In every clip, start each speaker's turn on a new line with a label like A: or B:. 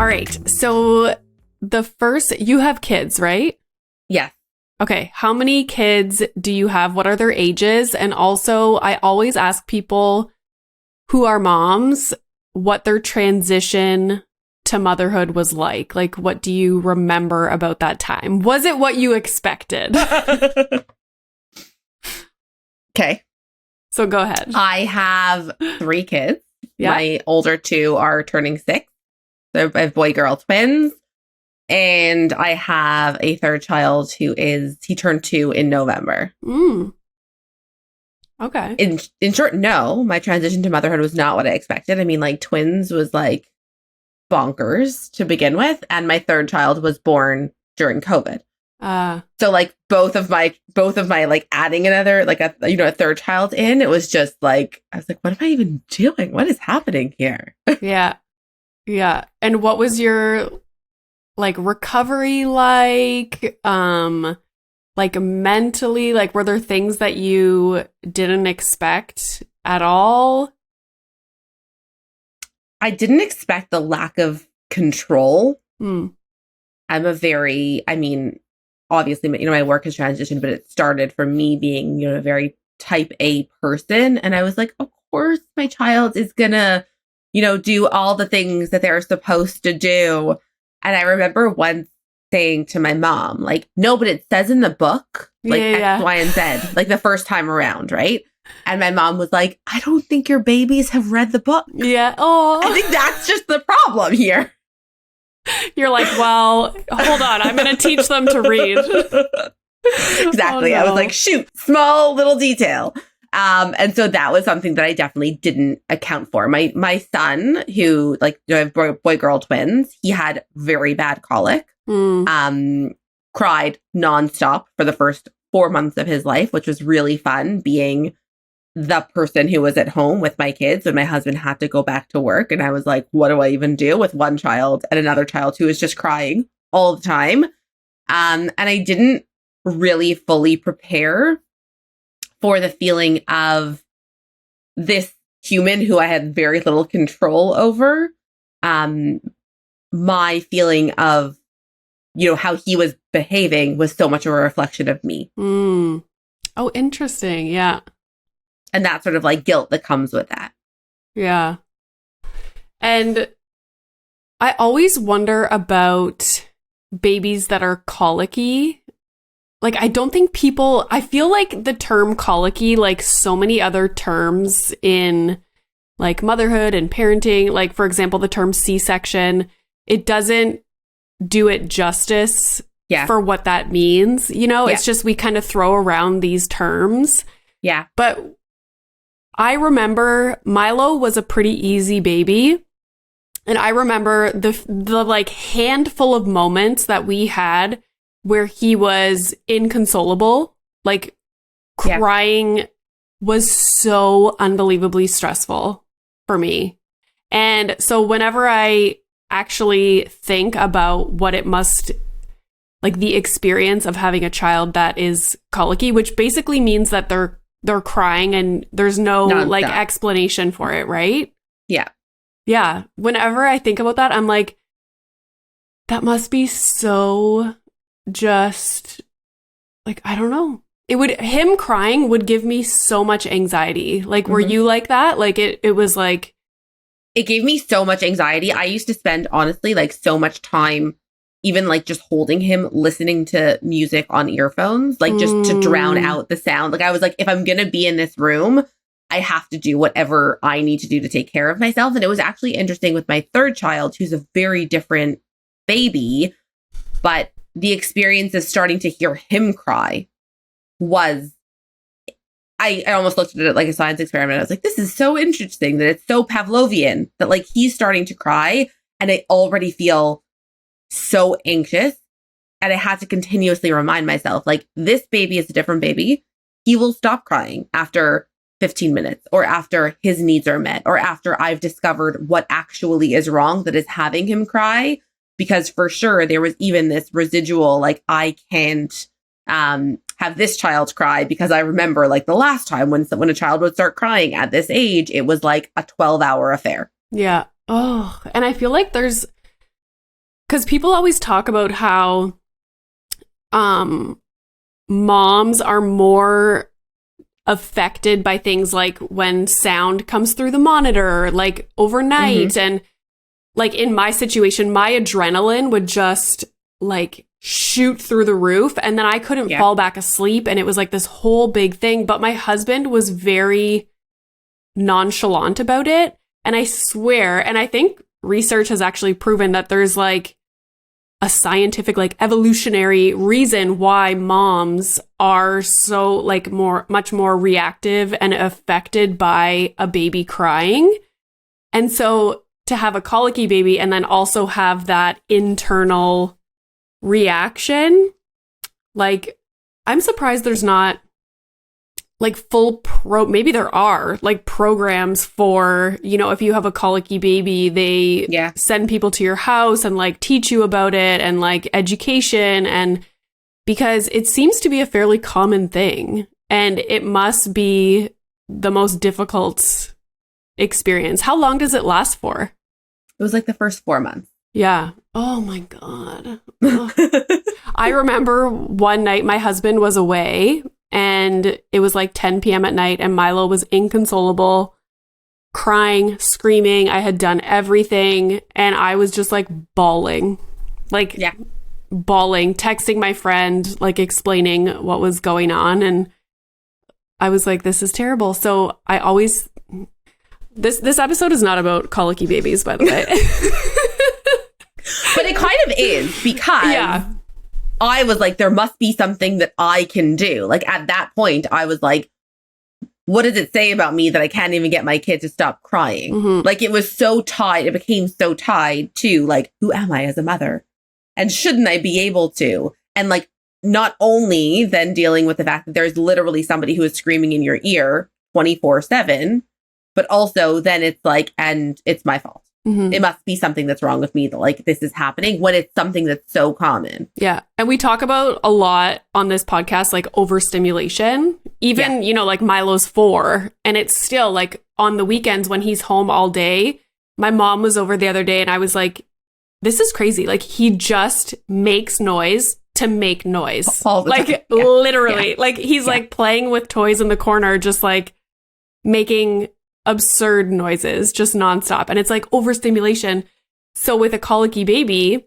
A: right. So you have kids, right?
B: Yes.
A: Okay. How many kids do you have? What are their ages? And also, I always ask people who are moms what their transition to motherhood was like. Like, what do you remember about that time? Was it what you expected?
B: Okay.
A: So go ahead.
B: I have 3 kids.
A: Yeah.
B: My older 2 are turning 6. So I have boy-girl twins. And I have a third child he turned 2 in November.
A: Okay.
B: In short, no, my transition to motherhood was not what I expected. I mean, like, twins was like bonkers to begin with. And my third child was born during COVID. So like both of my like adding another, like a third child in, it was just like, I was like, what am I even doing? What is happening here?
A: Yeah. Yeah. And what was your like recovery like mentally, like were there things that you didn't expect at all?
B: I didn't expect the lack of control. Obviously, my work has transitioned, but it started from me being, a very type A person. And I was like, of course, my child is gonna, do all the things that they're supposed to do. And I remember once saying to my mom, like, no, but it says in the book, like X, Y, and Z, like the first time around, right? And my mom was like, I don't think your babies have read the book. Yeah. Oh, I think that's just the problem here.
A: You're like, well, hold on. I'm going to teach them to read.
B: Exactly. Oh, no. I was like, shoot, small little detail. And so that was something that I definitely didn't account for. My son, who I have boy-girl twins, he had very bad colic, cried nonstop for the first 4 months of his life, which was really fun being the person who was at home with my kids when my husband had to go back to work. And I was like, what do I even do with one child and another child who is just crying all the time? And I didn't really fully prepare for the feeling of this human who I had very little control over. My feeling of, how he was behaving was so much of a reflection of me.
A: Oh, interesting. Yeah.
B: And that sort of like guilt that comes with that.
A: Yeah. And I always wonder about babies that are colicky. Like, I don't think I feel like the term colicky, like so many other terms in like motherhood and parenting, like, for example, the term C-section, it doesn't do it justice for what that means. It's just we kind of throw around these terms.
B: Yeah.
A: But I remember Milo was a pretty easy baby. And I remember the like handful of moments that we had where he was inconsolable, like crying was so unbelievably stressful for me. And so whenever I actually think about what it must, like the experience of having a child that is colicky, which basically means that they're crying and there's no like explanation for it, right?
B: Yeah.
A: Yeah. Whenever I think about that, I'm like, that must be so just like, I don't know. Him crying would give me so much anxiety. Like, were you like that? Like it was like.
B: It gave me so much anxiety. I used to spend, honestly, like so much time even like just holding him, listening to music on earphones, like just to drown out the sound. Like I was like, if I'm going to be in this room, I have to do whatever I need to do to take care of myself. And it was actually interesting with my third child, who's a very different baby, but the experience of starting to hear him cry was, I almost looked at it like a science experiment. I was like, this is so interesting that it's so Pavlovian that like he's starting to cry and I already feel so anxious. And I had to continuously remind myself, like, this baby is a different baby. He will stop crying after 15 minutes or after his needs are met or after I've discovered what actually is wrong that is having him cry. Because for sure, there was even this residual, like, I can't have this child cry because I remember like the last time when a child would start crying at this age, it was like a 12-hour affair.
A: Yeah. Oh, and I feel like there's because people always talk about how moms are more affected by things like when sound comes through the monitor, like overnight. And like in my situation, my adrenaline would just like shoot through the roof, and then I couldn't fall back asleep, and it was like this whole big thing. But my husband was very nonchalant about it, and I swear, and I think research has actually proven that there's like a scientific, like evolutionary reason why moms are so like much more reactive and affected by a baby crying. And so to have a colicky baby and then also have that internal reaction, like I'm surprised there's not like maybe there are like programs for, you know, if you have a colicky baby, they send people to your house and like teach you about it, and like education, and because it seems to be a fairly common thing, and it must be the most difficult experience. How long does it last for?
B: It was like the first 4 months.
A: Yeah. Oh my God. I remember one night my husband was away, and it was like 10 p.m. at night, and Milo was inconsolable, crying, screaming. I had done everything, and I was just like bawling, texting my friend, like explaining what was going on. And I was like, this is terrible. So I always, this episode is not about colicky babies, by the way.
B: But it kind of is, because I was like, there must be something that I can do. Like at that point, I was like, what does it say about me that I can't even get my kid to stop crying? Like it was so tied. It became so tied to like, who am I as a mother? And shouldn't I be able to? And like, not only then dealing with the fact that there's literally somebody who is screaming in your ear 24/7, but also then it's like, and it's my fault. It must be something that's wrong with me that like this is happening, when it's something that's so common.
A: Yeah. And we talk about a lot on this podcast, like overstimulation, even, you know, like Milo's 4, and it's still like on the weekends when he's home all day. My mom was over the other day, and I was like, this is crazy. Like he just makes noise to make noise. All the time. Literally, like he's like playing with toys in the corner, just like making absurd noises just nonstop. And it's like overstimulation. So with a colicky baby,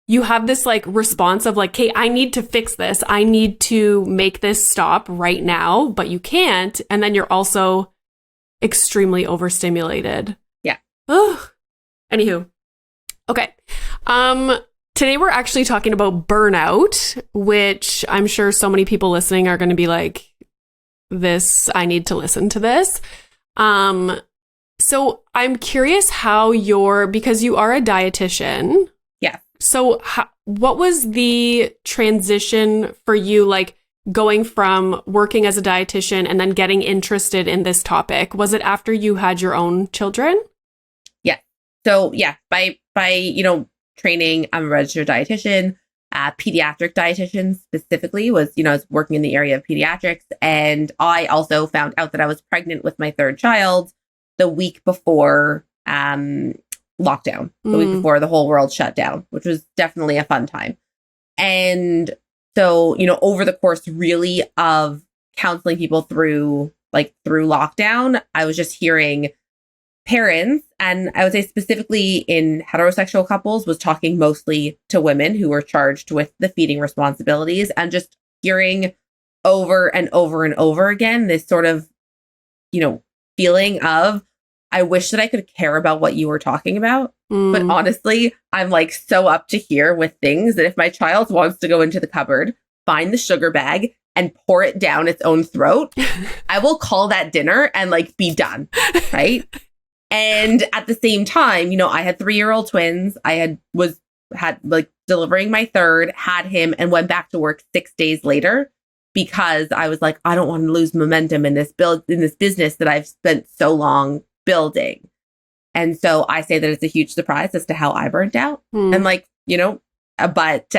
A: you have this like response of like, hey, I need to fix this. I need to make this stop right now, but you can't. And then you're also extremely overstimulated. Yeah. Ugh. Anywho. Okay. Today we're actually talking about burnout, which I'm sure so many people listening are going to be like, I need to listen to this. So I'm curious how because you are a dietitian. Yeah. So what was the transition for you, like going from working as a dietitian and then getting interested in this topic? Was it after you had your own children?
B: Yeah. So by, you know, training, I'm a registered dietitian. Pediatric dietitian specifically was, you know, I was working in the area of pediatrics. And I also found out that I was pregnant with my third child the week before lockdown, the week before the whole world shut down, which was definitely a fun time. And so, you know, over the course really of counseling people through lockdown, I was just hearing parents, and I would say specifically in heterosexual couples, was talking mostly to women who were charged with the feeding responsibilities, and just hearing over and over and over again this sort of, you know, feeling of, I wish that I could care about what you were talking about. But honestly, I'm like so up to here with things that if my child wants to go into the cupboard, find the sugar bag and pour it down its own throat, I will call that dinner and like be done. Right. And at the same time, you know, I had 3-year-old twins. I had like delivering my third, had him, and went back to work 6 days later because I was like, I don't want to lose momentum in this business that I've spent so long building. And so I say that it's a huge surprise as to how I burnt out. And like, you know, but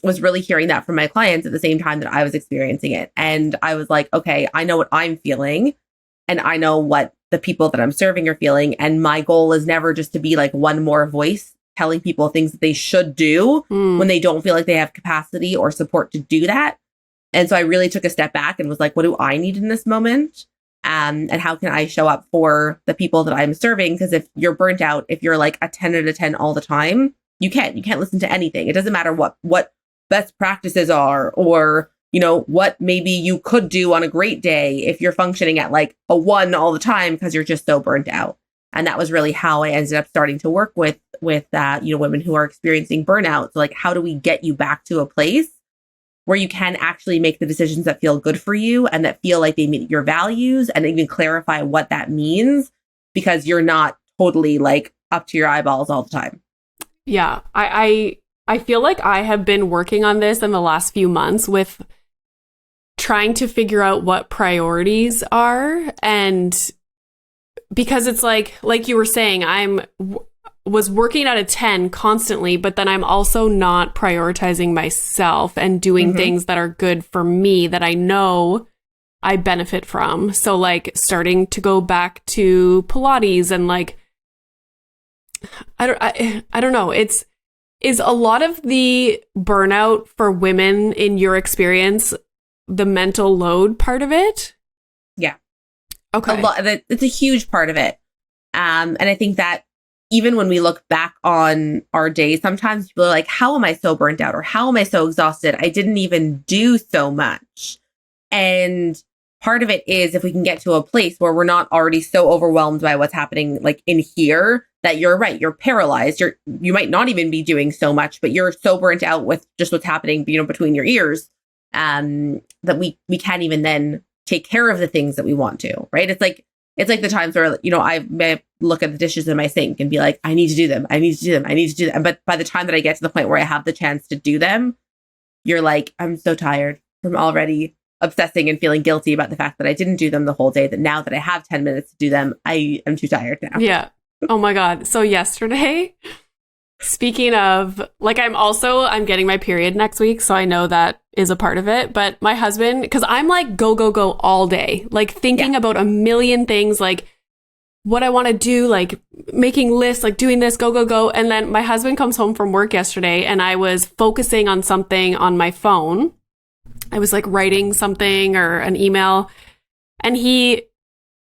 B: was really hearing that from my clients at the same time that I was experiencing it. And I was like, okay, I know what I'm feeling, and I know what the people that I'm serving are feeling. And my goal is never just to be like one more voice telling people things that they should do when they don't feel like they have capacity or support to do that. And so I really took a step back and was like, what do I need in this moment? And how can I show up for the people that I'm serving? Because if you're burnt out, if you're like a 10 out of 10 all the time, you can't listen to anything. It doesn't matter what best practices are, or, you know, what maybe you could do on a great day if you're functioning at like a 1 all the time because you're just so burnt out. And that was really how I ended up starting to work with women who are experiencing burnout. So like, how do we get you back to a place where you can actually make the decisions that feel good for you and that feel like they meet your values, and even clarify what that means, because you're not totally like up to your eyeballs all the time.
A: Yeah, I feel like I have been working on this in the last few months with trying to figure out what priorities are. And because it's like you were saying, was working at a 10 constantly, but then I'm also not prioritizing myself and doing things that are good for me that I know I benefit from. So like starting to go back to Pilates and like, I don't know. Is a lot of the burnout for women in your experience the mental load part of it?
B: Yeah.
A: Okay.
B: It's a huge part of it. And I think that even when we look back on our days, sometimes people are like, how am I so burnt out? Or how am I so exhausted? I didn't even do so much. And part of it is if we can get to a place where we're not already so overwhelmed by what's happening like in here, that you're right, you're paralyzed. You might not even be doing so much, but you're so burnt out with just what's happening, you know, between your ears, that we can't even then take care of the things that we want to, right? It's like the times where, you know, I may look at the dishes in my sink and be like, I need to do them. But by the time that I get to the point where I have the chance to do them, you're like, I'm so tired from already obsessing and feeling guilty about the fact that I didn't do them the whole day, that now that I have 10 minutes to do them, I am too tired now.
A: Yeah. Oh my God. So yesterday, speaking of, like, I'm getting my period next week. So I know that is a part of it. But my husband, because I'm like, go all day, like thinking about a million things, like what I want to do, like making lists, like doing this, go. And then my husband comes home from work yesterday and I was focusing on something on my phone. I was like writing something or an email, and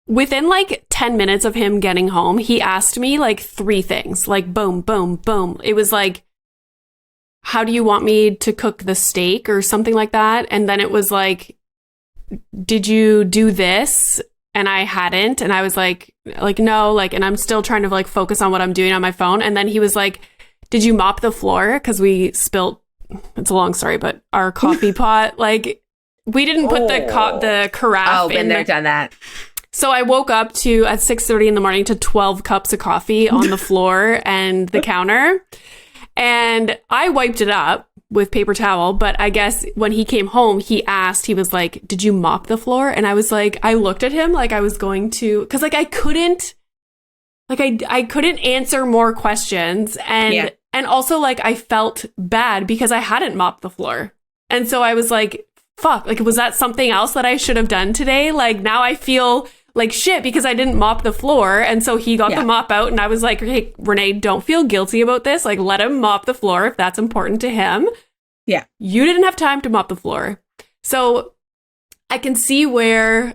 A: within like 10 minutes of him getting home, he asked me like 3 things, like boom, boom, boom. It was like, how do you want me to cook the steak or something like that? And then it was like, did you do this? And I hadn't. And I was like, no, like, and I'm still trying to like focus on what I'm doing on my phone. And then he was like, did you mop the floor? Because we spilt, it's a long story, but our coffee pot, like we didn't put the carafe
B: Oh, been there, done that.
A: So I woke up at 6:30 in the morning to 12 cups of coffee on the floor and the counter. And I wiped it up with paper towel. But I guess when he came home, he was like, did you mop the floor? And I was like, I looked at him like I was going to, because like I couldn't answer more questions. And also like I felt bad because I hadn't mopped the floor. And so I was like, fuck, like, was that something else that I should have done today? Like now I feel like shit because I didn't mop the floor. And so he got the mop out and I was like, hey, Renee, don't feel guilty about this. Like, let him mop the floor if that's important to him.
B: Yeah.
A: You didn't have time to mop the floor. So I can see where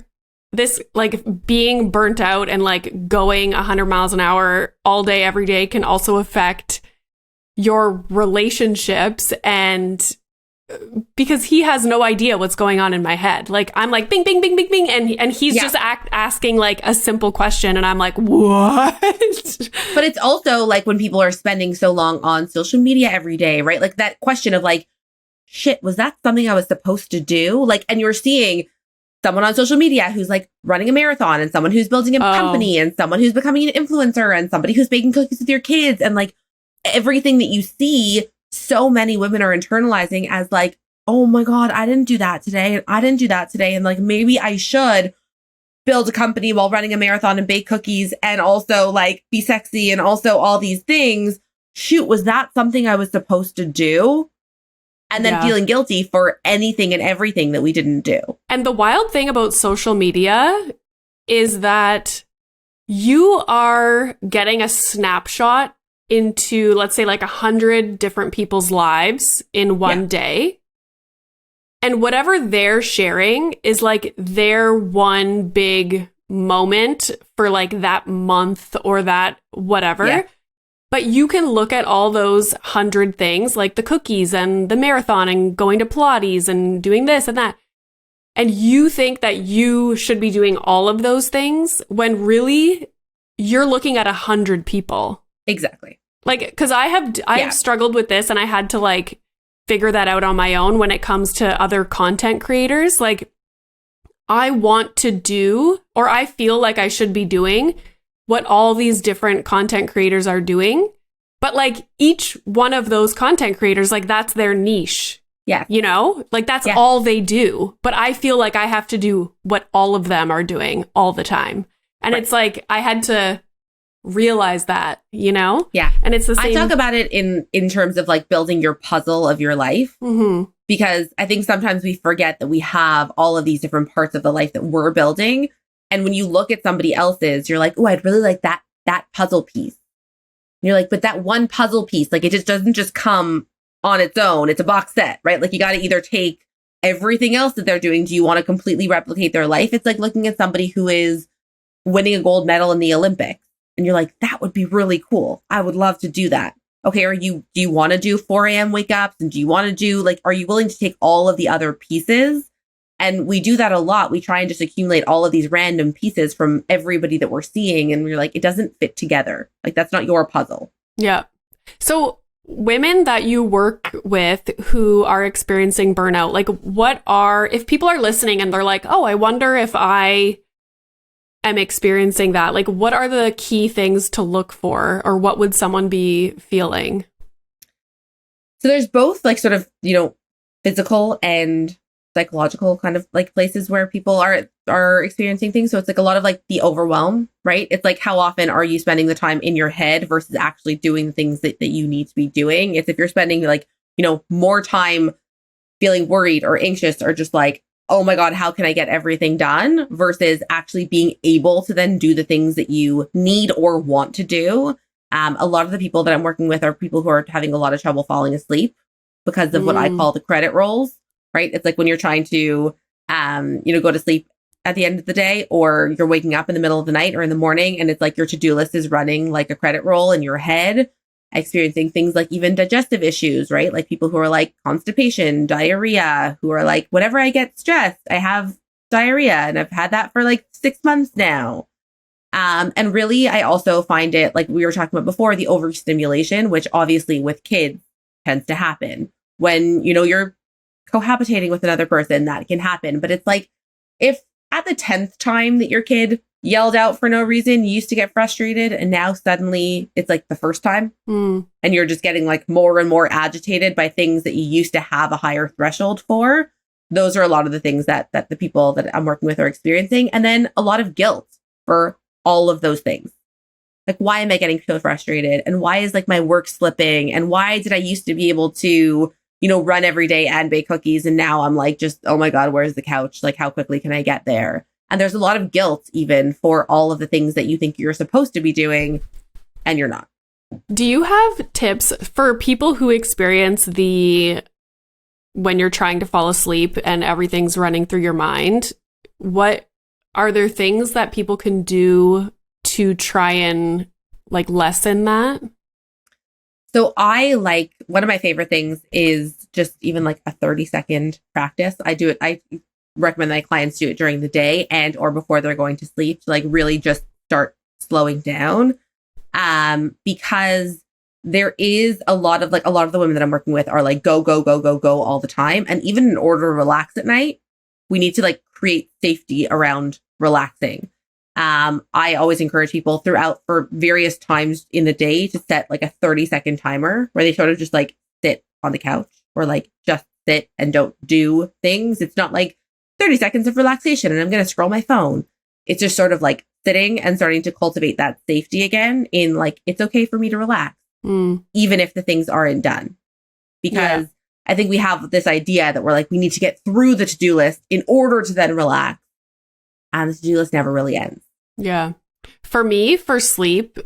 A: this, like, being burnt out and like going 100 miles an hour all day, every day can also affect your relationships, and because he has no idea what's going on in my head. Like I'm like bing, bing, bing, bing, bing. And he's just asking like a simple question. And I'm like, what?
B: But it's also like when people are spending so long on social media every day, right? Like that question of like, shit, was that something I was supposed to do? Like, and you're seeing someone on social media who's like running a marathon, and someone who's building a company, and someone who's becoming an influencer, and somebody who's baking cookies with your kids, and like everything that you see. So many women are internalizing as like, oh my God, I didn't do that today. And I didn't do that today. And like, maybe I should build a company while running a marathon and bake cookies and also like be sexy and also all these things. Shoot, was that something I was supposed to do? And then feeling guilty for anything and everything that we didn't do.
A: And the wild thing about social media is that you are getting a snapshot into, let's say, like 100 different people's lives in one day. And whatever they're sharing is like their one big moment for like that month or that whatever. Yeah. But you can look at all those 100 things, like the cookies and the marathon and going to Pilates and doing this and that. And you think that you should be doing all of those things when really you're looking at 100 people.
B: Exactly.
A: Like, because I've struggled with this and I had to like figure that out on my own when it comes to other content creators. Like, I want to do, or I feel like I should be doing what all these different content creators are doing. But like each one of those content creators, like that's their niche.
B: Yeah.
A: You know, like that's all they do. But I feel like I have to do what all of them are doing all the time. And it's like, I had to realize that, you know?
B: Yeah.
A: And it's the same.
B: I talk about it in terms of like building your puzzle of your life.
A: Mm-hmm.
B: Because I think sometimes we forget that we have all of these different parts of the life that we're building. And when you look at somebody else's, you're like, oh, I'd really like that puzzle piece. And you're like, but that one puzzle piece, like it just doesn't just come on its own. It's a box set, right? Like you got to either take everything else that they're doing. Do you want to completely replicate their life? It's like looking at somebody who is winning a gold medal in the Olympics. And you're like, that would be really cool. I would love to do that. Okay, do you want to do 4 a.m. wake ups? And do you want to do are you willing to take all of the other pieces? And we do that a lot. We try and just accumulate all of these random pieces from everybody that we're seeing. And we're like, it doesn't fit together. Like, that's not your puzzle.
A: Yeah. So women that you work with who are experiencing burnout, like if people are listening and they're like, oh, I wonder if I am experiencing that, like what are the key things to look for, or what would someone be feeling?
B: So there's both like sort of, physical and psychological kind of like places where people are experiencing things. So it's like a lot of like the overwhelm, right? It's like, how often are you spending the time in your head versus actually doing the things that you need to be doing? It's if you're spending like, more time feeling worried or anxious or just like, oh my God, how can I get everything done? Versus actually being able to then do the things that you need or want to do. A lot of the people that I'm working with are people who are having a lot of trouble falling asleep because of what I call the credit rolls, right? It's like when you're trying to, go to sleep at the end of the day, or you're waking up in the middle of the night or in the morning, and it's like your to-do list is running like a credit roll in your head, experiencing things like even digestive issues, right? Like people who are like constipation, diarrhea, who are like, whenever I get stressed, I have diarrhea, and I've had that for like 6 months now. And really, I also find it, like we were talking about before, the overstimulation, which obviously with kids tends to happen when, you're cohabitating with another person, that can happen. But it's like, if at the 10th time that your kid yelled out for no reason, you used to get frustrated, and now suddenly it's like the first time, and you're just getting like more and more agitated by things that you used to have a higher threshold for. Those are a lot of the things that the people that I'm working with are experiencing. And then a lot of guilt for all of those things. Like, why am I getting so frustrated? And why is like my work slipping? And why did I used to be able to, run every day and bake cookies, and now I'm like, just, oh my God, where's the couch? Like, how quickly can I get there? And there's a lot of guilt even for all of the things that you think you're supposed to be doing and you're not.
A: Do you have tips for people who experience when you're trying to fall asleep and everything's running through your mind? What are there things that people can do to try and like lessen that?
B: So one of my favorite things is just even like a 30-second practice. I recommend my clients do it during the day and or before they're going to sleep to like really just start slowing down. Because there is a lot of the women that I'm working with are like go, go, go, go, go all the time. And even in order to relax at night, we need to like create safety around relaxing. I always encourage people throughout for various times in the day to set like a 30-second timer where they sort of just like sit on the couch or like just sit and don't do things. It's not like 30 seconds of relaxation and I'm going to scroll my phone. It's just sort of like sitting and starting to cultivate that safety again in like, it's okay for me to relax, even if the things aren't done. Because I think we have this idea that we're like, we need to get through the to-do list in order to then relax. And the to-do list never really ends.
A: Yeah. For me, for sleep,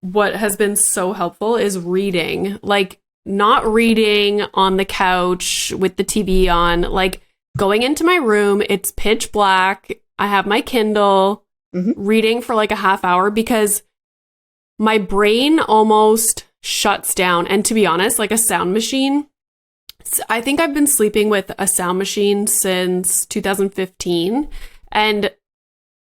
A: what has been so helpful is reading. Like, not reading on the couch with the TV on, like going into my room, it's pitch black. I have my Kindle, reading for like a half hour, because my brain almost shuts down. And to be honest, like a sound machine, I think I've been sleeping with a sound machine since 2015, and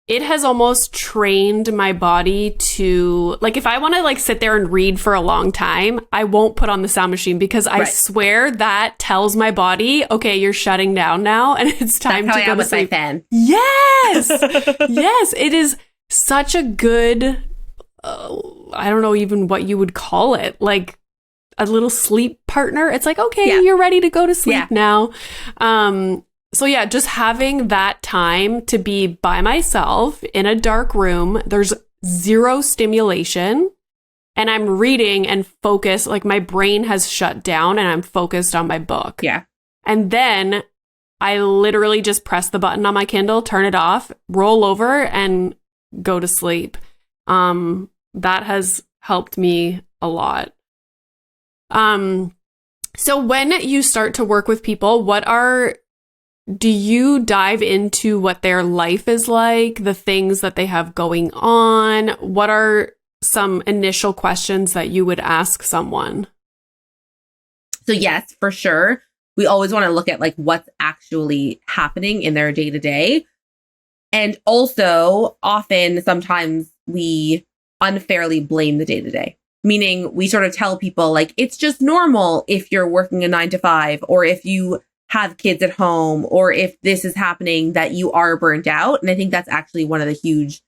A: it has almost trained my body to, like, if I want to like sit there and read for a long time, I won't put on the sound machine, because I swear that tells my body, okay, you're shutting down now and it's time to go to sleep.
B: My fan.
A: Yes. Yes. It is such a good, I don't know even what you would call it, like a little sleep partner. It's like, okay, you're ready to go to sleep now. So yeah, just having that time to be by myself in a dark room, there's zero stimulation, and I'm reading and focused, like my brain has shut down and I'm focused on my book.
B: Yeah.
A: And then I literally just press the button on my Kindle, turn it off, roll over and go to sleep. That has helped me a lot. So when you start to work with people, do you dive into what their life is like, the things that they have going on? What are some initial questions that you would ask someone?
B: So yes, for sure. We always want to look at like what's actually happening in their day to day. And also sometimes we unfairly blame the day to day, meaning we sort of tell people like, it's just normal if you're working a 9 to 5, or if you have kids at home, or if this is happening, that you are burnt out. And I think that's actually one of the huge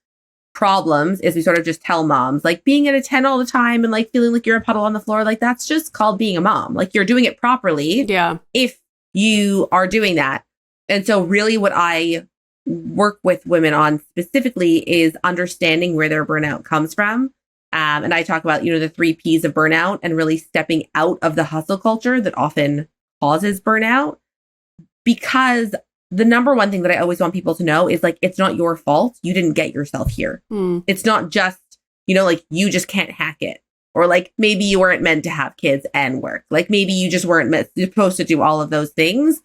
B: problems, is we sort of just tell moms like being at a 10 all the time and like feeling like you're a puddle on the floor. Like, that's just called being a mom. Like, you're doing it properly.
A: Yeah. If
B: you are doing that. And so really what I work with women on specifically is understanding where their burnout comes from. And I talk about, the 3 Ps of burnout, and really stepping out of the hustle culture that often causes burnout. Because the number one thing that I always want people to know is like, it's not your fault. You didn't get yourself here. It's not just, like you just can't hack it. Or like maybe you weren't meant to have kids and work. Like maybe you just weren't supposed to do all of those things.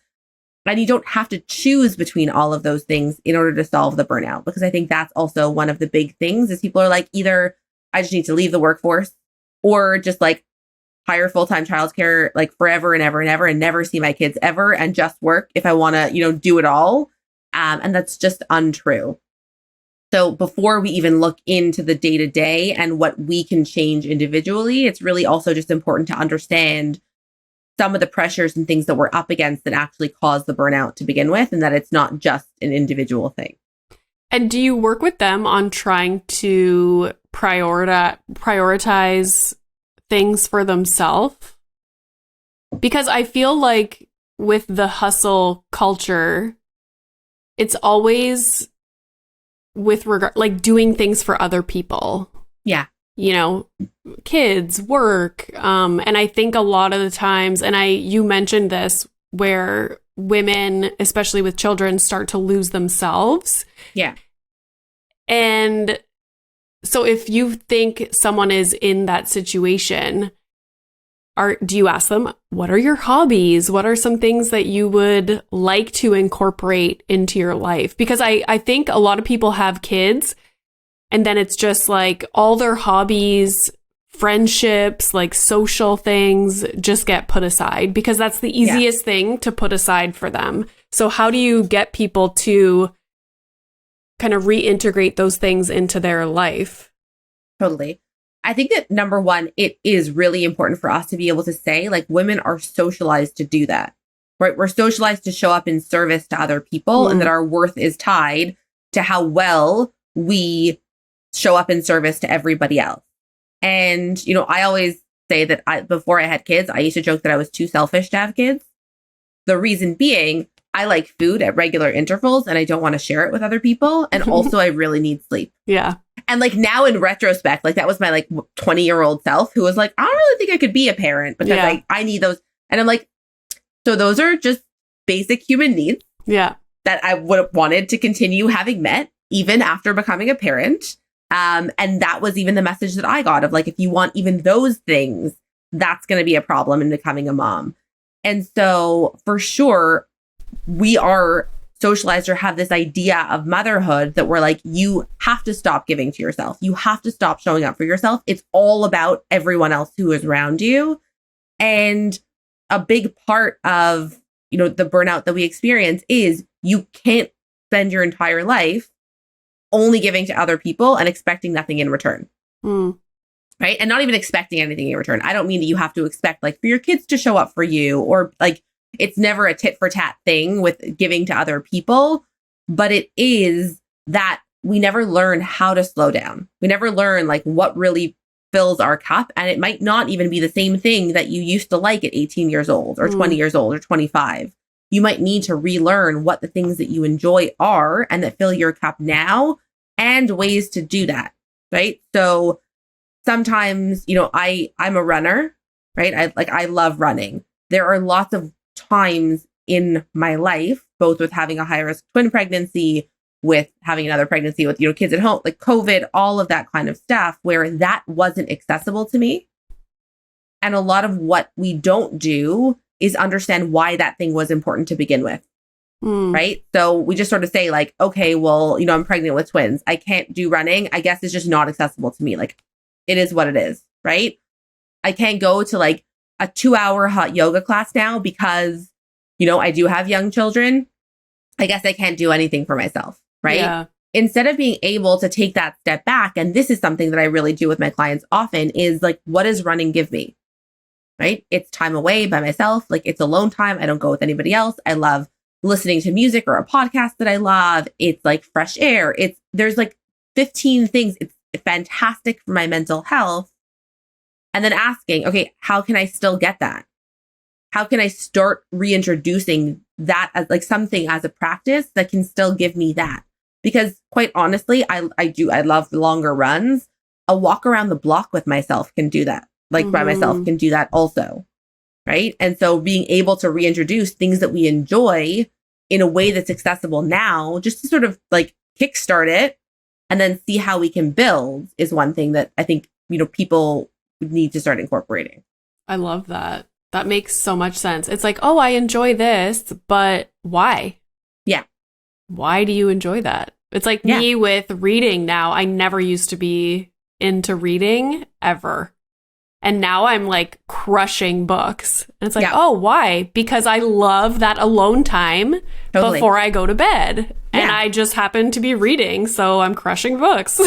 B: And you don't have to choose between all of those things in order to solve the burnout. Because I think that's also one of the big things, is people are like, either I just need to leave the workforce, or just like hire full-time childcare like forever and ever and ever, and never see my kids ever, and just work if I want to, do it all. And that's just untrue. So before we even look into the day-to-day and what we can change individually, it's really also just important to understand some of the pressures and things that we're up against that actually cause the burnout to begin with, and that it's not just an individual thing.
A: And do you work with them on trying to prioritize things for themselves? Because I feel like with the hustle culture, it's always with regard, like doing things for other people.
B: Yeah.
A: Kids, work. And I think a lot of the times, and you mentioned this, where women, especially with children, start to lose themselves.
B: Yeah.
A: And so if you think someone is in that situation, do you ask them, what are your hobbies? What are some things that you would like to incorporate into your life? Because I think a lot of people have kids, and then it's just like all their hobbies, friendships, like social things just get put aside, because that's the easiest thing to put aside for them. So how do you get people to kind of reintegrate those things into their life?
B: Totally. I think that number one, it is really important for us to be able to say, like, women are socialized to do that, right? We're socialized to show up in service to other people, and that our worth is tied to how well we show up in service to everybody else. And, I always say that before I had kids, I used to joke that I was too selfish to have kids. The reason being, I like food at regular intervals and I don't want to share it with other people. And also I really need sleep.
A: Yeah.
B: And like now in retrospect, like that was my like 20-year-old self who was like, I don't really think I could be a parent because I need those. And I'm like, so those are just basic human needs.
A: Yeah.
B: That I would have wanted to continue having met even after becoming a parent. And that was even the message that I got of like, if you want even those things, that's going to be a problem in becoming a mom. And so for sure, we are socialized or have this idea of motherhood that we're like, you have to stop giving to yourself. You have to stop showing up for yourself. It's all about everyone else who is around you. And a big part of, you know, the burnout that we experience is you can't spend your entire life only giving to other people and expecting nothing in return. Right. And not even expecting anything in return. I don't mean that you have to expect like for your kids to show up for you, or like it's never a tit for tat thing with giving to other people, but it is that we never learn how to slow down. We never learn like what really fills our cup. And it might not even be the same thing that you used to like at 18 years old or 20 years old or 25. You might need to relearn what the things that you enjoy are and that fill your cup now and ways to do that. Right. So sometimes, you know, I'm a runner, right? I love running. There are lots of times in my life, both with having a high risk twin pregnancy, with having another pregnancy with, you know, kids at home, like COVID, all of that kind of stuff, where that wasn't accessible to me. And a lot of what we don't do is understand why that thing was important to begin with. Right. So we just sort of say like, okay, well, you know, I'm pregnant with twins. I can't do running. I guess it's just not accessible to me. Like it is what it is. Right. I can't go to like a 2-hour hot yoga class now because, you know, I do have young children. I guess I can't do anything for myself. Right. Yeah. Instead of being able to take that step back. And this is something that I really do with my clients often is like, what does running give me? Right. It's time away by myself. Like it's alone time. I don't go with anybody else. I love listening to music or a podcast that I love. It's like fresh air. There's like 15 things. It's fantastic for my mental health. And then asking, okay, how can I still get that? How can I start reintroducing that as like something as a practice that can still give me that? Because quite honestly, I love longer runs. A walk around the block with myself can do that. Like by myself can do that also. Right. And so being able to reintroduce things that we enjoy in a way that's accessible now, just to sort of like kickstart it and then see how we can build is one thing that I think, you know, people need to start incorporating.
A: I love that. That makes so much sense. It's like, oh, I enjoy this, but why?
B: Yeah.
A: Why do you enjoy that? It's like me with reading now. I never used to be into reading ever. And now I'm like crushing books. And it's like, oh, why? Because I love that alone time before I go to bed. And I just happen to be reading. So I'm crushing books.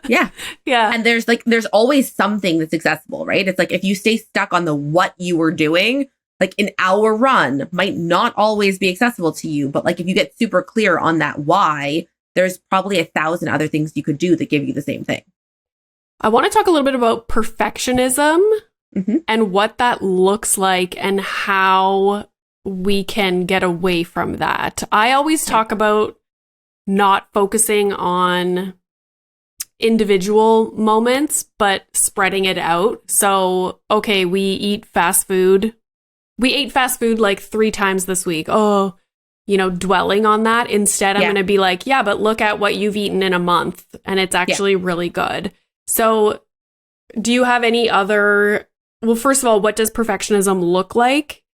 B: Yeah. And there's always something that's accessible, right? It's like if you stay stuck on the what you were doing, like an hour run might not always be accessible to you. But like if you get super clear on that why, there's probably 1,000 other things you could do that give you the same thing.
A: I want to talk a little bit about perfectionism and what that looks like and how we can get away from that. I always talk about not focusing on individual moments, but spreading it out. So, okay, we eat fast food. We ate fast food like 3 times this week. Oh, you know, dwelling on that. Instead, I'm going to be like, yeah, but look at what you've eaten in a month. And it's actually really good. So do you have any other, well, first of all, what does perfectionism look like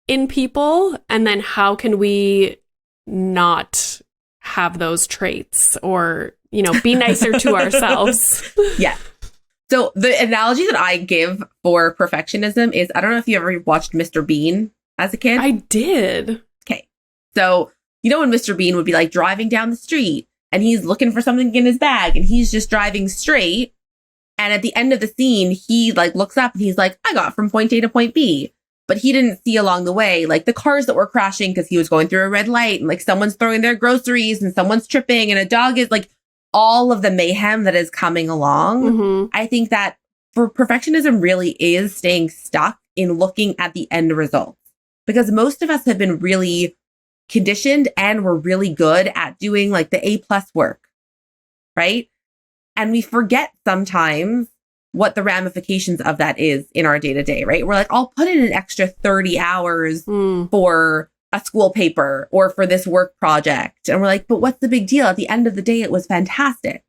A: in people? And then how can we not have those traits or, you know, be nicer to ourselves?
B: Yeah. So the analogy that I give for perfectionism is, I don't know if you ever watched Mr. Bean as a kid.
A: I did.
B: Okay. So, you know, when Mr. Bean would be like driving down the street and he's looking for something in his bag and he's just driving straight. And at the end of the scene, he like looks up and he's like, I got from point A to point B. But he didn't see along the way, like the cars that were crashing because he was going through a red light and like someone's throwing their groceries and someone's tripping and a dog is like all of the mayhem that is coming along. I think that for perfectionism really is staying stuck in looking at the end results, because most of us have been really conditioned and we're really good at doing like the A+ work, right? And we forget sometimes what the ramifications of that is in our day to day, right? We're like, I'll put in an extra 30 hours for a school paper or for this work project. And we're like, but what's the big deal? At the end of the day, it was fantastic,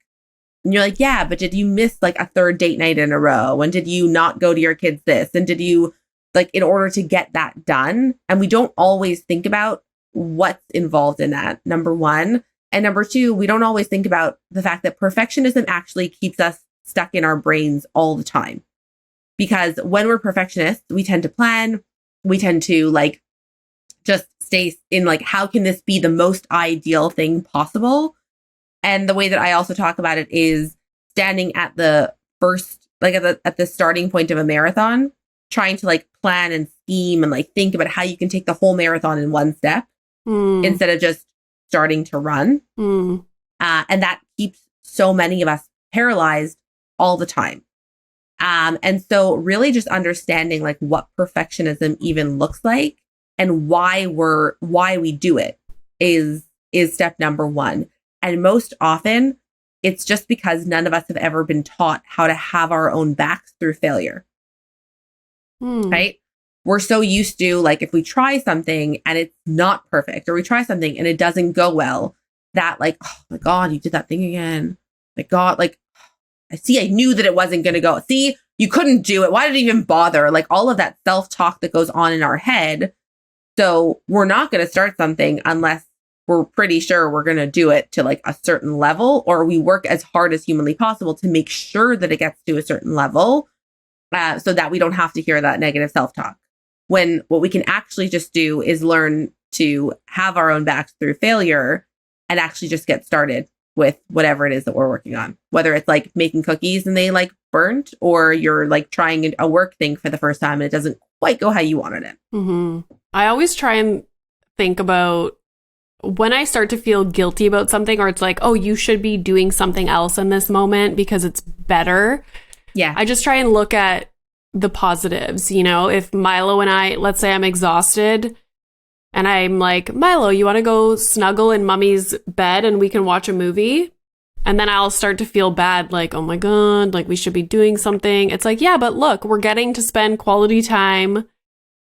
B: And you're like, yeah, but did you miss like a third date night in a row? And did you not go to your kids this? And did you like, in order to get that done? And we don't always think about what's involved in that, number one. And number two, we don't always think about the fact that perfectionism actually keeps us stuck in our brains all the time. Because when we're perfectionists, we tend to plan, we tend to like just stay in like, how can this be the most ideal thing possible? And the way that I also talk about it is standing at the first, like at the starting point of a marathon, trying to like plan and scheme and like think about how you can take the whole marathon in one step instead of just starting to run. And that keeps so many of us paralyzed all the time. And so really just understanding like what perfectionism even looks like and why we do it is step number one. And most often it's just because none of us have ever been taught how to have our own backs through failure. Right? We're so used to like, if we try something and it's not perfect, or we try something and it doesn't go well, that like, oh my God, you did that thing again. My God, like, I knew that it wasn't going to go. See, you couldn't do it. Why did it even bother? Like all of that self-talk that goes on in our head. So we're not going to start something unless we're pretty sure we're going to do it to like a certain level, or we work as hard as humanly possible to make sure that it gets to a certain level so that we don't have to hear that negative self-talk. When what we can actually just do is learn to have our own backs through failure and actually just get started with whatever it is that we're working on, whether it's like making cookies and they like burnt, or you're like trying a work thing for the first time and it doesn't quite go how you wanted it.
A: I always try and think about when I start to feel guilty about something, or it's like, oh, you should be doing something else in this moment because it's better.
B: Yeah.
A: I just try and look at the positives. You know, if Milo and I, let's say I'm exhausted and I'm like, Milo, you want to go snuggle in mommy's bed and we can watch a movie? And then I'll start to feel bad, like, oh my God, like we should be doing something. It's like, yeah, but look, we're getting to spend quality time,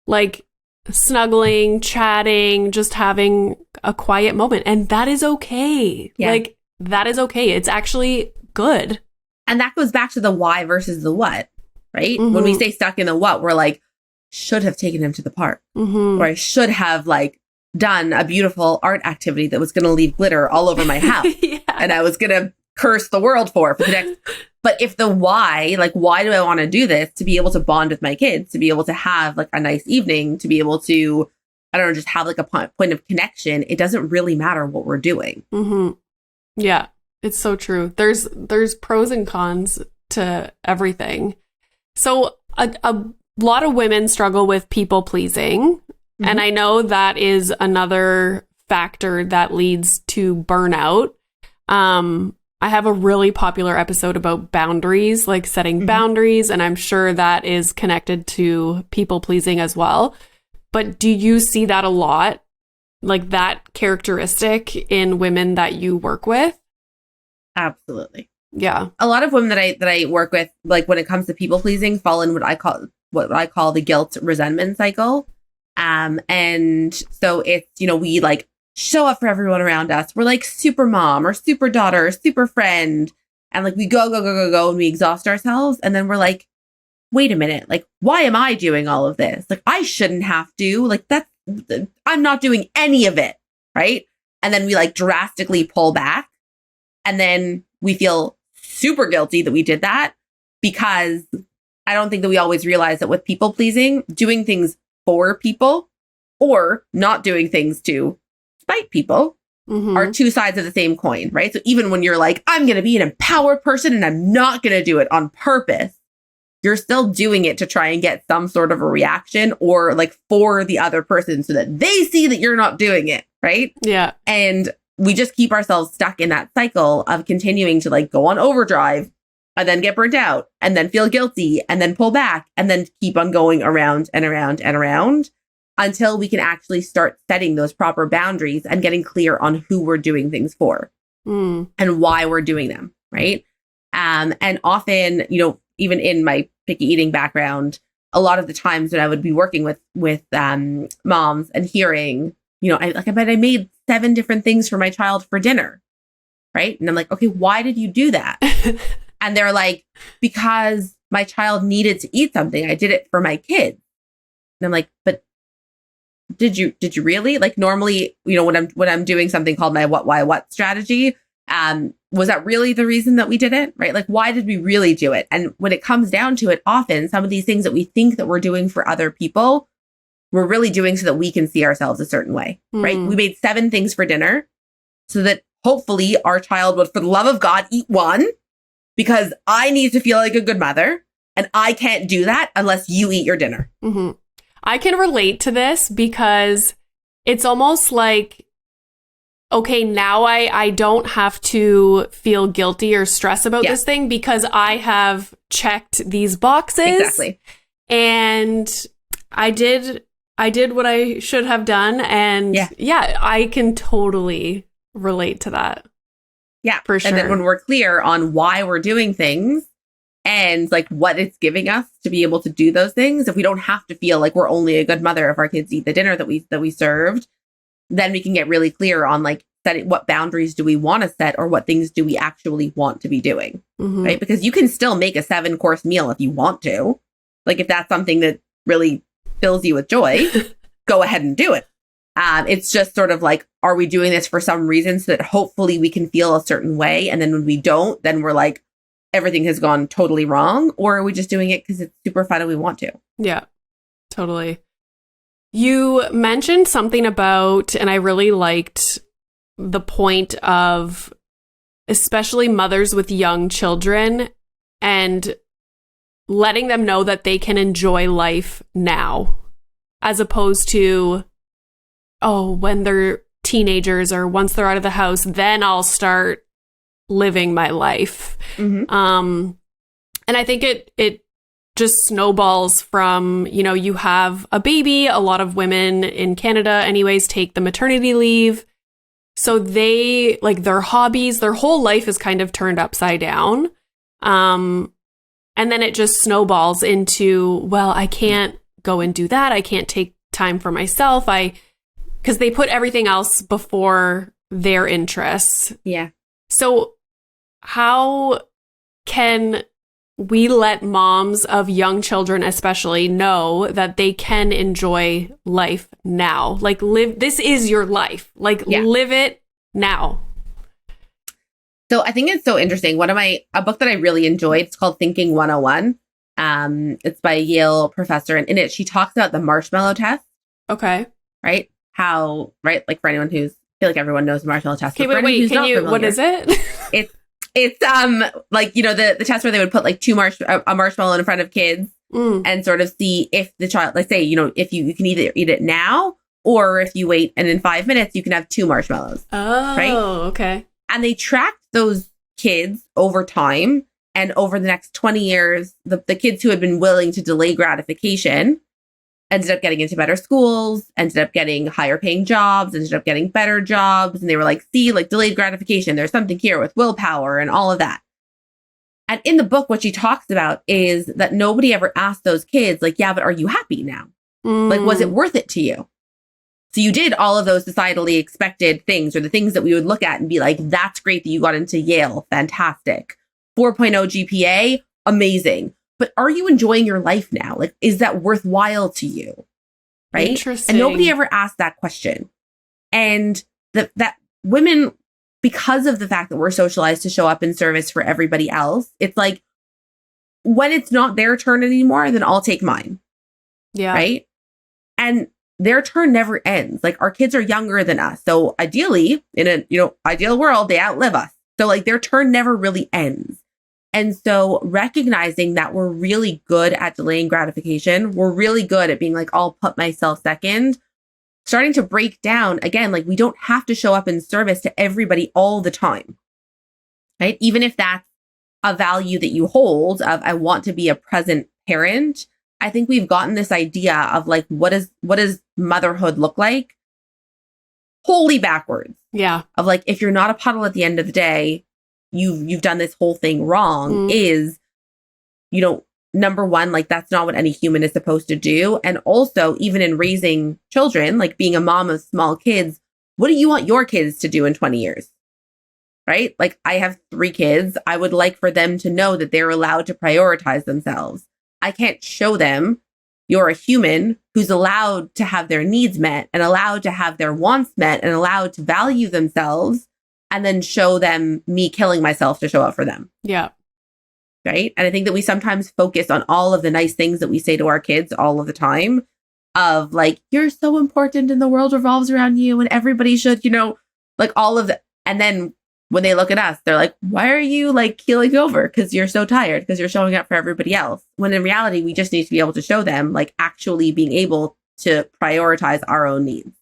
A: like snuggling, chatting, just having a quiet moment. And that is okay.
B: Yeah.
A: Like, that is okay. It's actually good.
B: And that goes back to the why versus the what, right? When we stay stuck in the what, we're like, should have taken him to the park, or I should have like done a beautiful art activity that was going to leave glitter all over my house. And I was going to curse the world for the next. But if the why, like, why do I want to do this? To be able to bond with my kids, to be able to have like a nice evening, to be able to, I don't know, just have like a point of connection. It doesn't really matter what we're doing.
A: Yeah, it's so true. There's pros and cons to everything. So a lot of women struggle with people pleasing. And I know that is another factor that leads to burnout. I have a really popular episode about boundaries, like setting boundaries, and I'm sure that is connected to people pleasing as well. But do you see that a lot, like that characteristic in women that you work with?
B: Absolutely.
A: Yeah.
B: A lot of women that I work with, like when it comes to people pleasing, fall in what I call the guilt resentment cycle. And so it's, you know, we like show up for everyone around us. We're like super mom or super daughter or super friend. And like we go, and we exhaust ourselves. And then we're like, wait a minute, like, why am I doing all of this? Like, I shouldn't have to, like, I'm not doing any of it. Right. And then we like drastically pull back. And then we feel super guilty that we did that, because I don't think that we always realize that with people pleasing, doing things for people or not doing things to spite people are two sides of the same coin, right? So even when you're like, I'm going to be an empowered person and I'm not going to do it on purpose, you're still doing it to try and get some sort of a reaction, or like for the other person so that they see that you're not doing it, right?
A: Yeah.
B: And we just keep ourselves stuck in that cycle of continuing to like go on overdrive and then get burnt out and then feel guilty and then pull back and then keep on going around and around and around until we can actually start setting those proper boundaries and getting clear on who we're doing things for and why we're doing them, right? And often, you know, even in my picky eating background, a lot of the times that I would be working with moms and hearing, you know, I bet I made 7 different things for my child for dinner. right? And I'm like, okay, why did you do that? And they're like, because my child needed to eat something. I did it for my kids. And I'm like, but did you really? Like normally, when I'm doing something called my what, why, what strategy, was that really the reason that we did it? Right? Like, why did we really do it? And when it comes down to it, often some of these things that we think that we're doing for other people, we're really doing so that we can see ourselves a certain way, right? We made 7 things for dinner so that hopefully our child would, for the love of God, eat one, because I need to feel like a good mother. And I can't do that unless you eat your dinner.
A: Mm-hmm. I can relate to this because it's almost like, okay, now I don't have to feel guilty or stress about this thing because I have checked these boxes.
B: Exactly.
A: And I did what I should have done. And I can totally relate to that.
B: Yeah,
A: for sure.
B: And then when we're clear on why we're doing things and like what it's giving us to be able to do those things, if we don't have to feel like we're only a good mother if our kids eat the dinner that we served, then we can get really clear on like setting what boundaries do we want to set or what things do we actually want to be doing, right? Because you can still make a 7-course meal if you want to. Like if that's something that really fills you with joy, go ahead and do it. It's just sort of like, are we doing this for some reason so that hopefully we can feel a certain way? And then when we don't, then we're like, everything has gone totally wrong. Or are we just doing it because it's super fun and we want to?
A: Yeah, totally. You mentioned something about, and I really liked the point of especially mothers with young children and letting them know that they can enjoy life now, as opposed to, oh, when they're teenagers or once they're out of the house, then I'll start living my life. And I think it just snowballs from, you have a baby. A lot of women in Canada anyways take the maternity leave. So they, like, their hobbies, their whole life is kind of turned upside down. And then it just snowballs into, well, I can't go and do that. I can't take time for myself. Because they put everything else before their interests.
B: Yeah.
A: So how can we let moms of young children especially know that they can enjoy life now? Like, this is your life. Like, live it now.
B: So I think it's so interesting. A book that I really enjoyed, it's called Thinking 101. It's by a Yale professor. And in it, she talks about the marshmallow test.
A: Okay.
B: Right? How, right? Like for anyone I feel like everyone knows the marshmallow test.
A: Okay, wait, can you, what is it?
B: It's like, the test where they would put like a marshmallow in front of kids and sort of see if the child, like say, if you can either eat it now or if you wait and in 5 minutes you can have 2 marshmallows.
A: Oh, right? Okay.
B: And they tracked those kids over time, and over the next 20 years, the kids who had been willing to delay gratification ended up getting into better schools, ended up getting higher paying jobs, ended up getting better jobs. And they were like, see, like delayed gratification, there's something here with willpower and all of that. And in the book, what she talks about is that nobody ever asked those kids, like, yeah, but are you happy now? Like, was it worth it to you? So you did all of those societally expected things, or the things that we would look at and be like, that's great that you got into Yale. Fantastic. 4.0 GPA. Amazing. But are you enjoying your life now? Like, is that worthwhile to you? Right.
A: Interesting.
B: And nobody ever asked that question. And that women, because of the fact that we're socialized to show up in service for everybody else, it's like, when it's not their turn anymore, then I'll take mine.
A: Yeah.
B: Right. And their turn never ends. Like, our kids are younger than us. So ideally, in a, ideal world, they outlive us. So like their turn never really ends. And so recognizing that we're really good at delaying gratification, we're really good at being like, I'll put myself second, starting to break down again, like we don't have to show up in service to everybody all the time, right? Even if that's a value that you hold of, I want to be a present parent. I think we've gotten this idea of like, what does motherhood look like? Wholly backwards.
A: Yeah.
B: Of like, if you're not a puddle at the end of the day, you've done this whole thing wrong. Is, number one, like that's not what any human is supposed to do. And also, even in raising children, like being a mom of small kids, what do you want your kids to do in 20 years? right? Like I have 3 kids. I would like for them to know that they're allowed to prioritize themselves. I can't show them you're a human who's allowed to have their needs met and allowed to have their wants met and allowed to value themselves and then show them me killing myself to show up for them.
A: Yeah.
B: Right. And I think that we sometimes focus on all of the nice things that we say to our kids all of the time of like, you're so important and the world revolves around you and everybody should, like all of that. And then when they look at us, they're like, why are you like keeling over? Because you're so tired, because you're showing up for everybody else. When in reality, we just need to be able to show them like actually being able to prioritize our own needs.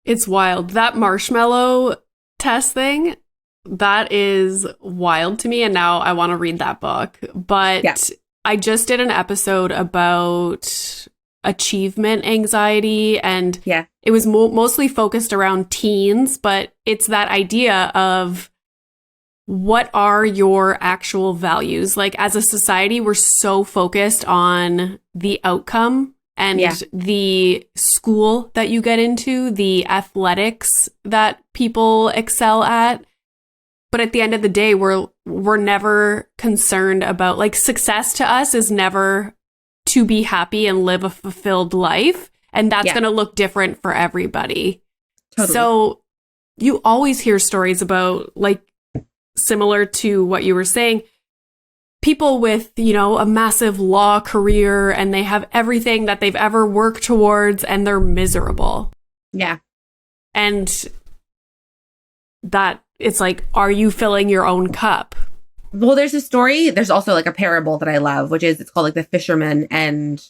A: It's wild. That marshmallow test thing, that is wild to me. And now I want to read that book. But yeah. I just did an episode about achievement anxiety, and it was mostly focused around teens, but it's that idea of what are your actual values? Like as a society, we're so focused on the outcome and the school that you get into, the athletics that people excel at. But at the end of the day, we're never concerned about, like, success to us is never to be happy and live a fulfilled life. And that's going to look different for everybody. Totally. So you always hear stories about, like, similar to what you were saying, people with, a massive law career and they have everything that they've ever worked towards and they're miserable. Yeah. And that it's like, are you filling your own cup?
B: Well, there's a story. There's also like a parable that I love, which is it's called like the fisherman and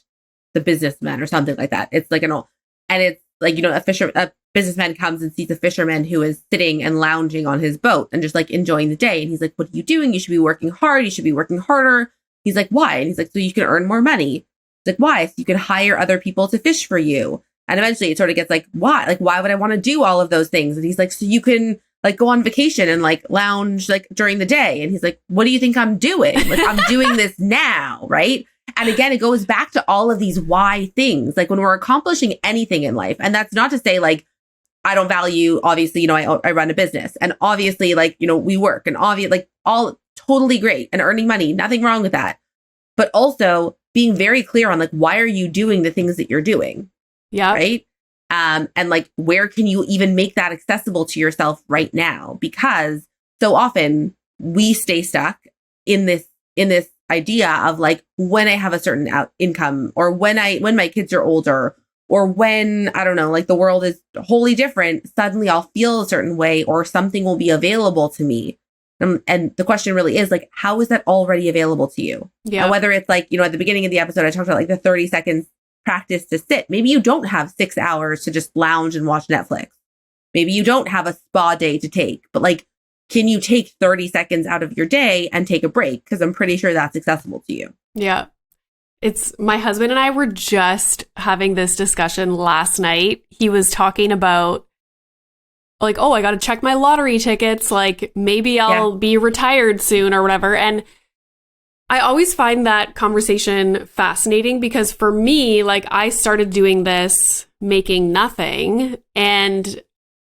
B: the businessman or something like that. It's like and it's like, a businessman comes and sees a fisherman who is sitting and lounging on his boat and just like enjoying the day. And he's like, what are you doing? You should be working hard. You should be working harder. He's like, why? And he's like, so you can earn more money. He's like, why? So you can hire other people to fish for you. And eventually it sort of gets like, why? Like, why would I want to do all of those things? And he's like, so you can like go on vacation and like lounge like during the day. And he's like, what do you think I'm doing? Like, I'm doing this now. Right. And again, it goes back to all of these why things, like when we're accomplishing anything in life. And that's not to say like, I don't value, obviously, I run a business and obviously like, we work and obviously like all totally great and earning money, nothing wrong with that. But also being very clear on like, why are you doing the things that you're doing?
A: Yeah.
B: Right. And like, where can you even make that accessible to yourself right now? Because so often we stay stuck in this idea of like, when I have a certain income or when my kids are older or when, I don't know, like the world is wholly different, suddenly I'll feel a certain way or something will be available to me. And the question really is like, how is that already available to you? Yeah. And whether it's like, at the beginning of the episode, I talked about like the 30 seconds practice to sit. Maybe you don't have 6 hours to just lounge and watch Netflix. Maybe you don't have a spa day to take, but like, can you take 30 seconds out of your day and take a break? Because I'm pretty sure that's accessible to you.
A: Yeah. It's my husband and I were just having this discussion last night. He was talking about like, oh, I got to check my lottery tickets. Like maybe I'll be retired soon or whatever. And I always find that conversation fascinating because for me, like I started doing this making nothing. And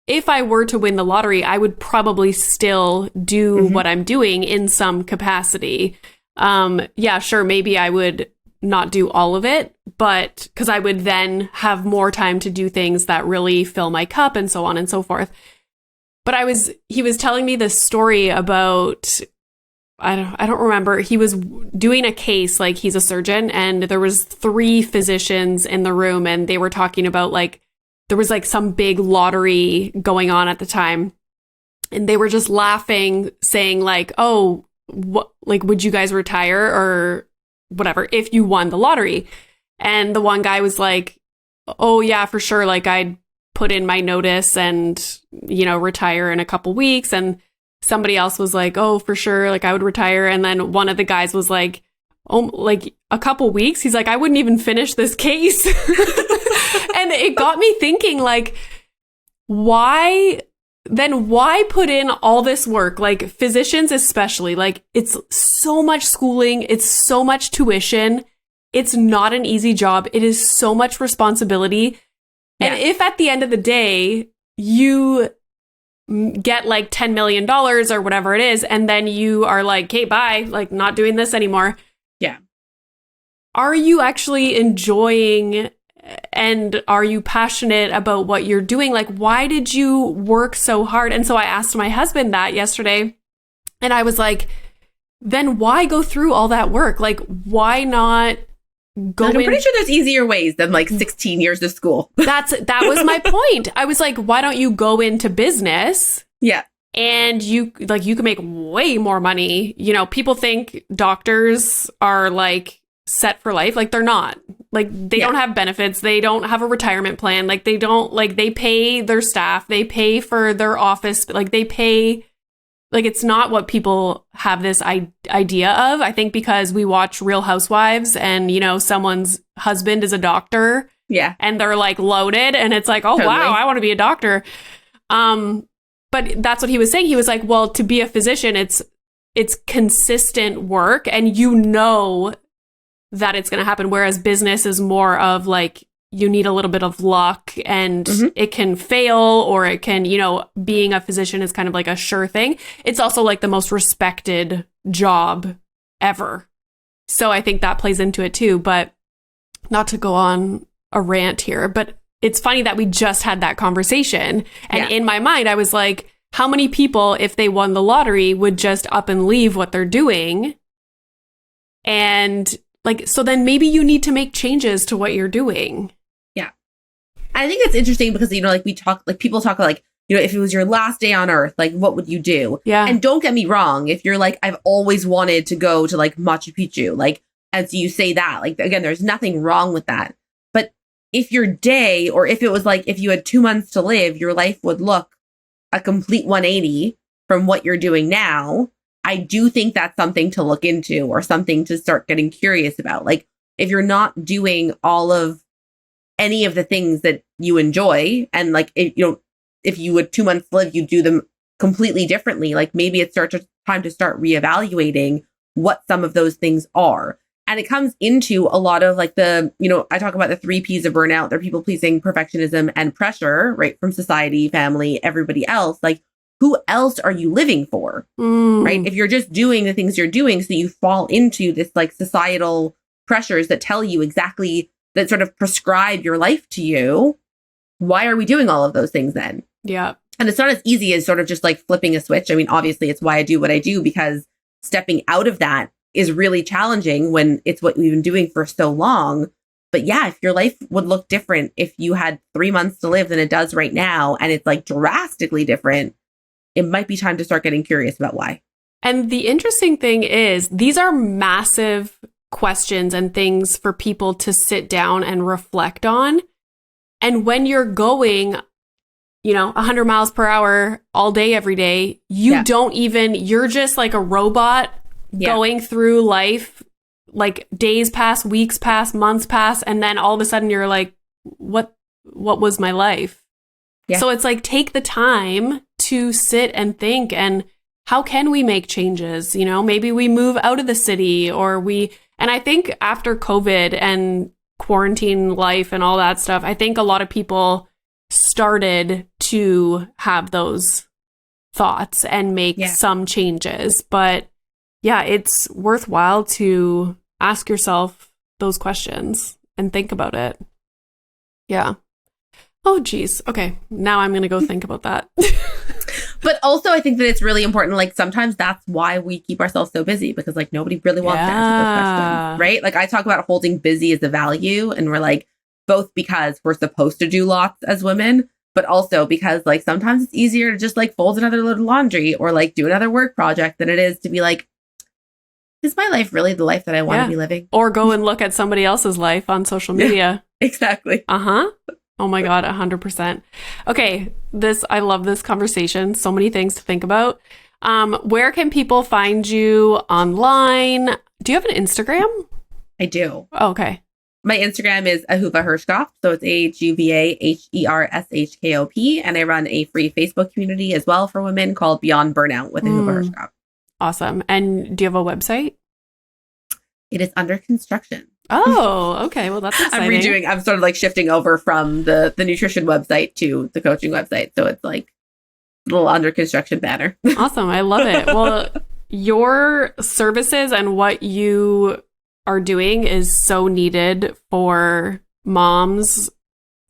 A: if I were to win the lottery, I would probably still do what I'm doing in some capacity. Yeah, sure. Maybe I would not do all of it, but because I would then have more time to do things that really fill my cup and so on and so forth. But he was telling me this story about, I don't remember. He was doing a case, like he's a surgeon, and there was 3 physicians in the room, and they were talking about like there was like some big lottery going on at the time, and they were just laughing, saying like, "Oh, what? Like, would you guys retire or whatever if you won the lottery?" And the one guy was like, "Oh yeah, for sure. Like, I'd put in my notice and retire in a couple weeks." And somebody else was like, "Oh, for sure, like I would retire." And then one of the guys was like, "Oh, like a couple weeks?" He's like, "I wouldn't even finish this case." And it got me thinking, like, why put in all this work? Like physicians especially, like it's so much schooling, it's so much tuition. It's not an easy job. It is so much responsibility. Yeah. And if at the end of the day, you get like $10 million or whatever it is, and then you are like, okay, bye, like not doing this anymore.
B: Yeah.
A: Are you actually enjoying and are you passionate about what you're doing? Like, why did you work so hard? And so I asked my husband that yesterday, and I was like, then why go through all that work? Like, why not go
B: I'm pretty sure there's easier ways than like 16 years of school.
A: That was my point. I was like, why don't you go into business?
B: Yeah.
A: And you can make way more money. You know, people think doctors are like set for life. Like they're not. Like they don't have benefits. They don't have a retirement plan. Like they don't, like they pay their staff. They pay for their office. Like they pay, like it's not what people have this idea of. I think because we watch Real Housewives and, you know, someone's husband is a doctor.
B: Yeah.
A: And they're like loaded and it's like, oh,
B: totally.
A: wow, I want to be a doctor. But that's what he was saying. He was like, well, to be a physician, it's consistent work and you know that it's going to happen. Whereas business is more of like, you need a little bit of luck and it can fail or it can, you know, being a physician is kind of like a sure thing. It's also like the most respected job ever. So I think that plays into it too, but not to go on a rant here, but it's funny that we just had that conversation. And in my mind, I was like, how many people, if they won the lottery, would just up and leave what they're doing? And like, so then maybe you need to make changes to what you're doing.
B: Yeah. I think it's interesting because, you know, like we talk, like people talk like, you know, if it was your last day on earth, like what would you do?
A: Yeah.
B: And don't get me wrong. If you're like, I've always wanted to go to like Machu Picchu, like as you say that, like, again, there's nothing wrong with that. But if your day, or if it was like, if you had 2 months to live, your life would look a complete 180 from what you're doing now. I do think that's something to look into or something to start getting curious about. Like if you're not doing all of any of the things that you enjoy and like, if, you know, if you would 2 months live, you do them completely differently. Like maybe it's time to start reevaluating what some of those things are. And it comes into a lot of like the, you know, I talk about the 3 Ps of burnout. They're people pleasing, perfectionism, and pressure, right? From society, family, everybody else. Like, who else are you living for? Right? If you're just doing the things you're doing, so you fall into this like societal pressures that tell you exactly, that sort of prescribe your life to you. Why are we doing all of those things then?
A: Yeah.
B: And it's not as easy as sort of just like flipping a switch. I mean, obviously it's why I do what I do, because stepping out of that is really challenging when it's what we've been doing for so long. But yeah, if your life would look different if you had 3 months to live than it does right now, and it's like drastically different, it might be time to start getting curious about why.
A: And the interesting thing is, these are massive questions and things for people to sit down and reflect on. And when you're going, you know, 100 miles per hour all day, every day, you don't even, you're just like a robot going through life, like days pass, weeks pass, months pass, and then all of a sudden you're like, what was my life? Yeah. So it's like, take the time to sit and think, and how can we make changes? You know, maybe we move out of the city, and I think after COVID and quarantine life and all that stuff, I think a lot of people started to have those thoughts and make some changes. But yeah, it's worthwhile to ask yourself those questions and think about it. Yeah. Oh, geez. Okay. Now I'm going to go think about that.
B: But also, I think that it's really important. Like, sometimes that's why we keep ourselves so busy, because like nobody really wants to answer those questions, right? Like, I talk about holding busy as a value, and we're like, both because we're supposed to do lots as women, but also because like sometimes it's easier to just like fold another load of laundry or like do another work project than it is to be like, is my life really the life that I want to be living?
A: Or go and look at somebody else's life on social media.
B: Exactly.
A: Oh my God, 100%. Okay, I love this conversation. So many things to think about. Where can people find you online? Do you have an Instagram?
B: I do.
A: Oh, okay.
B: My Instagram is Ahuva Hershkop. So it's AHUVAHERSHKOP. And I run a free Facebook community as well for women called Beyond Burnout with Ahuva Hershkop.
A: Awesome. And do you have a website?
B: It is under construction.
A: Oh, okay. Well, that's exciting.
B: I'm sort of like shifting over from the nutrition website to the coaching website. So it's like little under construction banner.
A: Awesome. I love it. Well, your services and what you are doing is so needed for moms,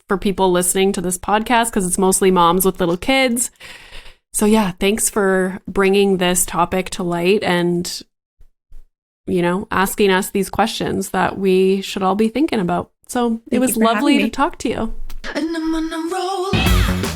A: for people listening to this podcast, because it's mostly moms with little kids. So yeah, thanks for bringing this topic to light and, you know, asking us these questions that we should all be thinking about. So it was lovely to talk to you.
C: And I'm on a roll.